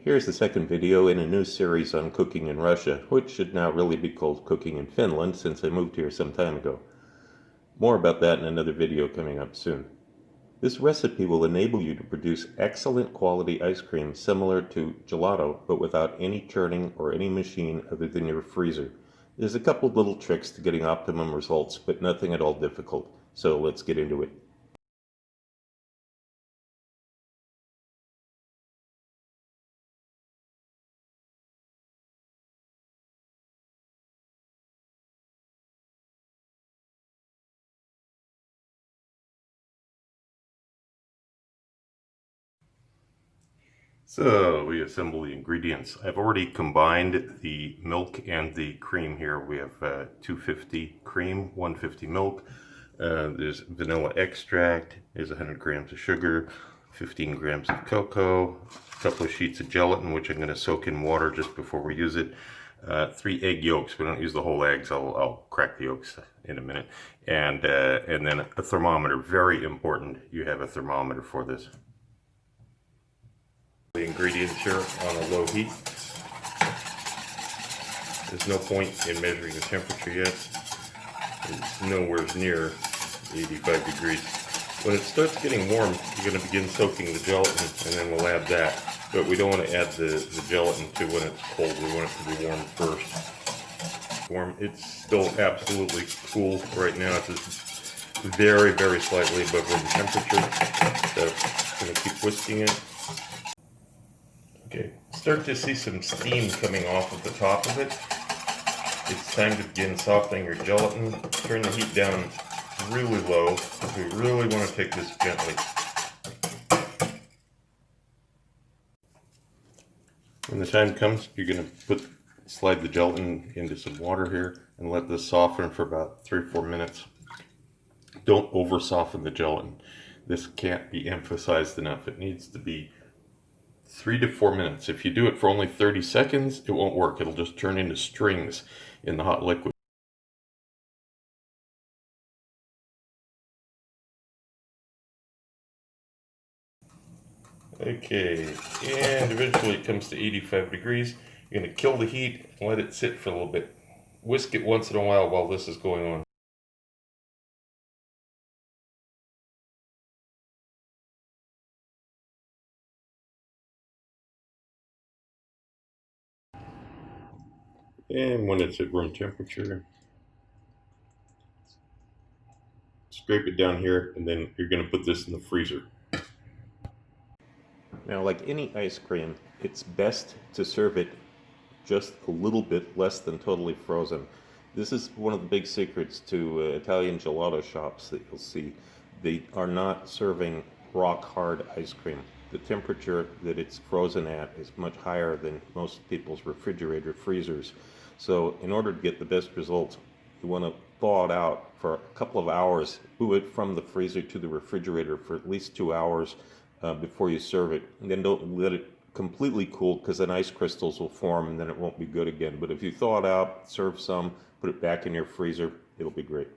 Here's the second video in a new series on cooking in Russia, which should now really be called Cooking in Finland since I moved here some time ago. More about that in another video coming up soon. This recipe will enable you to produce excellent quality ice cream similar to gelato, but without any churning or any machine other than your freezer. There's a couple little tricks to getting optimum results, but nothing at all difficult. So let's get into it. So we assemble the ingredients. I've already combined the milk and the cream here. We have 250 cream, 150 milk. There's vanilla extract. There's 100 grams of sugar, 15 grams of cocoa, a couple of sheets of gelatin, which I'm going to soak in water just before we use it. 3 egg yolks. We don't use the whole eggs. I'll crack the yolks in a minute. And then a thermometer. Very important. You have a thermometer for this. The ingredients here on a low heat. There's no point in measuring the temperature yet. It's nowhere near 85 degrees. When it starts getting warm, you're going to begin soaking the gelatin, and then we'll add that. But we don't want to add the gelatin to when it's cold. We want it to be warm first. It's still absolutely cool right now. It's just very, very slightly above room temperature. So I'm going to keep whisking it. Okay, start to see some steam coming off of the top of it. It's time to begin softening your gelatin. Turn the heat down really low because we really want to take this gently. When the time comes, you're going to slide the gelatin into some water here and let this soften for about 3 or 4 minutes. Don't over soften the gelatin. This can't be emphasized enough. It needs to be 3 to 4 minutes. If you do it for only 30 seconds, it won't work. It'll just turn into strings in the hot liquid. Okay, and eventually it comes to 85 degrees. You're going to kill the heat and let it sit for a little bit. Whisk it once in a while this is going on. And when it's at room temperature, scrape it down here, and then you're going to put this in the freezer. Now, like any ice cream, it's best to serve it just a little bit less than totally frozen. This is one of the big secrets to Italian gelato shops that you'll see. They are not serving rock hard ice cream. The temperature that it's frozen at is much higher than most people's refrigerator freezers. So in order to get the best results, you want to thaw it out for a couple of hours. Move it from the freezer to the refrigerator for at least 2 hours before you serve it. And then don't let it completely cool, because then ice crystals will form and then it won't be good again. But if you thaw it out, serve some, put it back in your freezer, it'll be great.